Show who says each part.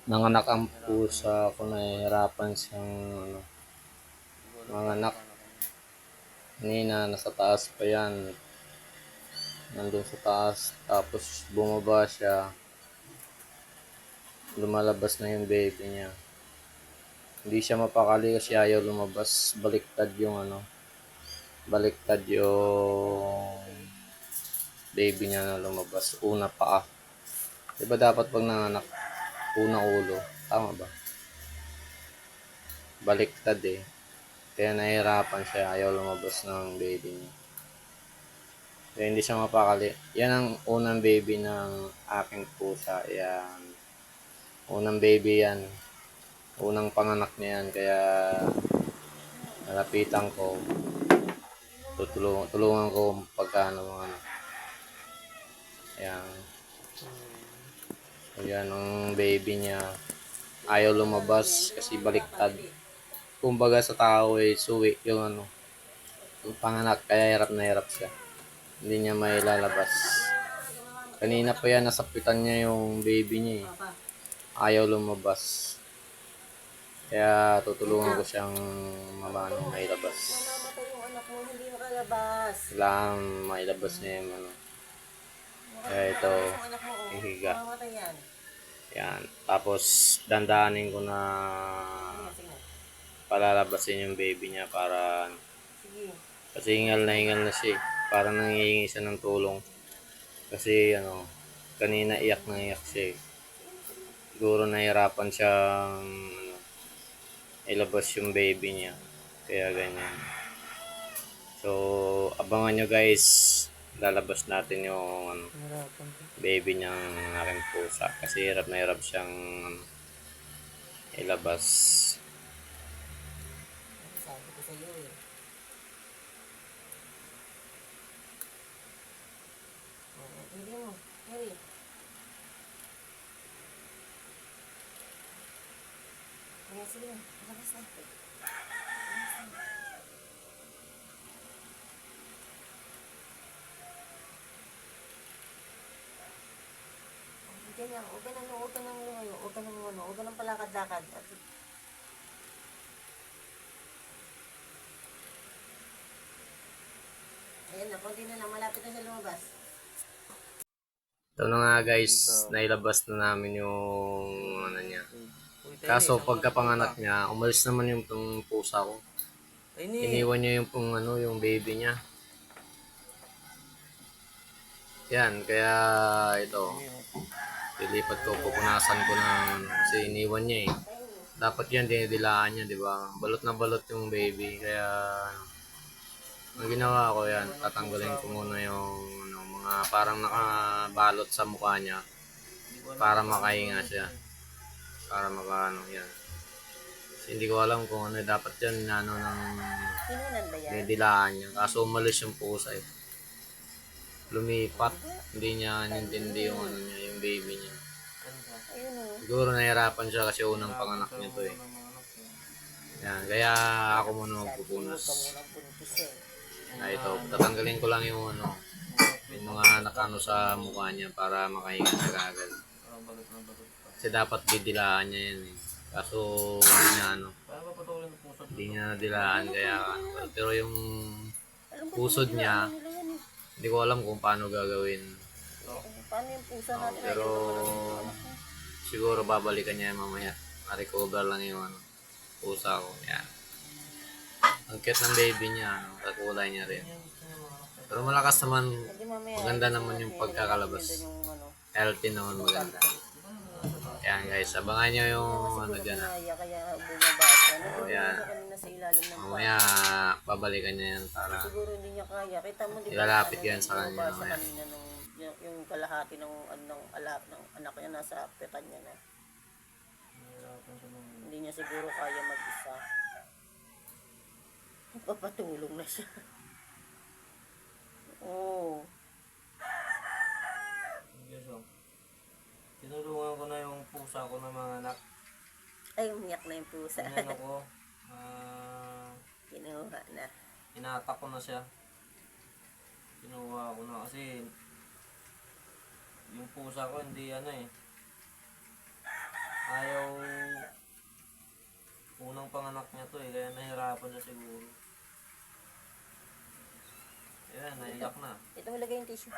Speaker 1: Nanganak ang pusa ko, nahihirapan siyang ano, manganak. Kanina, nasa taas pa yan. Nandun sa taas. Tapos bumaba siya. Lumalabas na yung baby niya. Hindi siya mapakali kasi ayaw lumabas. Baliktad yung ano. Baliktad yung baby niya na lumabas. Una paa. Diba dapat pag nanganak, unang ulo? Tama ba? Baliktad eh. Kaya nahihirapan siya. Ayaw lumabas ng baby niya. Kaya hindi siya mapakali. Yan ang unang baby ng aking pusa. Yan. Unang baby yan. Unang panganak niya yan. Kaya nalapitan ko. Tulungan ko pagkano mga ano. Yan. So yan ang baby niya. Ayaw lumabas kasi baliktad. Kumbaga sa tao ay suwi yung ano. Yung panganak. Kaya hirap na hirap siya. Hindi niya may lalabas. Kanina pa yan, nasapitan niya yung baby niya eh. Ayaw lumabas. Kaya tutulungan ko siyang mamano mailabas.
Speaker 2: Mamamatay yung anak mo, hindi makalabas.
Speaker 1: Kailangan mailabas niya yung ano. Kaya ito,
Speaker 2: Yung anak mo,
Speaker 1: ihiga.
Speaker 2: mamamatay yan.
Speaker 1: Yan. Tapos, dandanin ko na
Speaker 2: Sige.
Speaker 1: palalabasin yung baby niya para
Speaker 2: Sige.
Speaker 1: kasi hingal na siya eh. Para nangihingi siya ng tulong. Kasi ano, kanina iyak na iyak siya eh. Siguro nahirapan siyang ano, ilabas yung baby niya. Kaya ganyan. So, abangan nyo guys. Lalabas natin yung ano, baby niyang aking pusa. Kasi hirap na hirap siyang ano, ilabas.
Speaker 2: Sabi ko sa'yo eh. Hindi mo. Harry. Sige. Labas na. Ganyan, huwag ka nang huwag ka nang lumayo, huwag ka nang ano, huwag ka nang palakad-lakad. Ayan na, konti na lang, malapit na siya lumabas.
Speaker 1: Ito na nga guys, nailabas na namin yung ano niya. Kaso pagkapanganak niya, umalis naman yung pusa ko. Iniwan niya yung ano, yung baby niya. Yan, kaya ito. Lilipat ko, pupunasan ko ng kasi iniwan niya eh. Dapat yan, dinidilaan niya, di ba? Balot na balot yung baby, kaya ang ginawa ko yan, tatanggalin ko muna yung ano, mga parang nakabalot sa mukha niya para makahinga siya. Para makaano yan. Kasi hindi ko alam kung ano dapat yan ano ng
Speaker 2: Pinunan ba yan?
Speaker 1: dinidilaan niya. Kaso umalis yung pusa eh. Lumipat. Hindi niya nintindi yung ano niya, yung baby niya.
Speaker 2: Ayun o.
Speaker 1: Siguro nahirapan siya kasi unang panganak niya to eh. Yan, kaya ako muna magpupunas. Na ito, tatanggalin ko lang yung ano, yung mga nakano sa mukha niya para makahinga siya kagad. Kasi dapat didilaan niya yan eh. Kaso hindi niya ano, hindi niya dilaan kaya ano. Pero yung pusod niya, hindi ko alam kung paano gagawin.
Speaker 2: Paano yung pusa natin?
Speaker 1: Pero siguro babalikan niya mamaya. Ma-recover lang yung ano, pusa ko. Yan. Ang cute ng baby niya, ano, kakulay niya rin. Pero malakas naman, maganda naman yung pagkakalabas. Healthy naman, maganda. Yan guys, abangan nyo yung ano dyan ah.
Speaker 2: Kaya bumaba siya.
Speaker 1: O yan,
Speaker 2: Kanina sa ilalim ng
Speaker 1: mamaya babalikan niya yan para
Speaker 2: siguro hindi niya kaya. Kita mo di ba?
Speaker 1: ilalapit yan sa kanya
Speaker 2: Bumaba siya
Speaker 1: mamaya.
Speaker 2: kanina nung yung kalahati ng ng anak niya nasa petan niya na. Hindi niya siguro kaya mag-isa. Papatulong na siya. Oo.
Speaker 3: Tinulungan ko na yung pusa ko ng mga anak.
Speaker 2: Ay, umiyak na yung pusa.
Speaker 3: Ano ko,
Speaker 2: Kinuha na.
Speaker 3: inatak ko na siya. Kinuha ko na kasi yung pusa ko hindi ano eh. Ayaw kahapon na siguro. Ayan, naiyak na.
Speaker 2: Ito mo lagay yung tissue.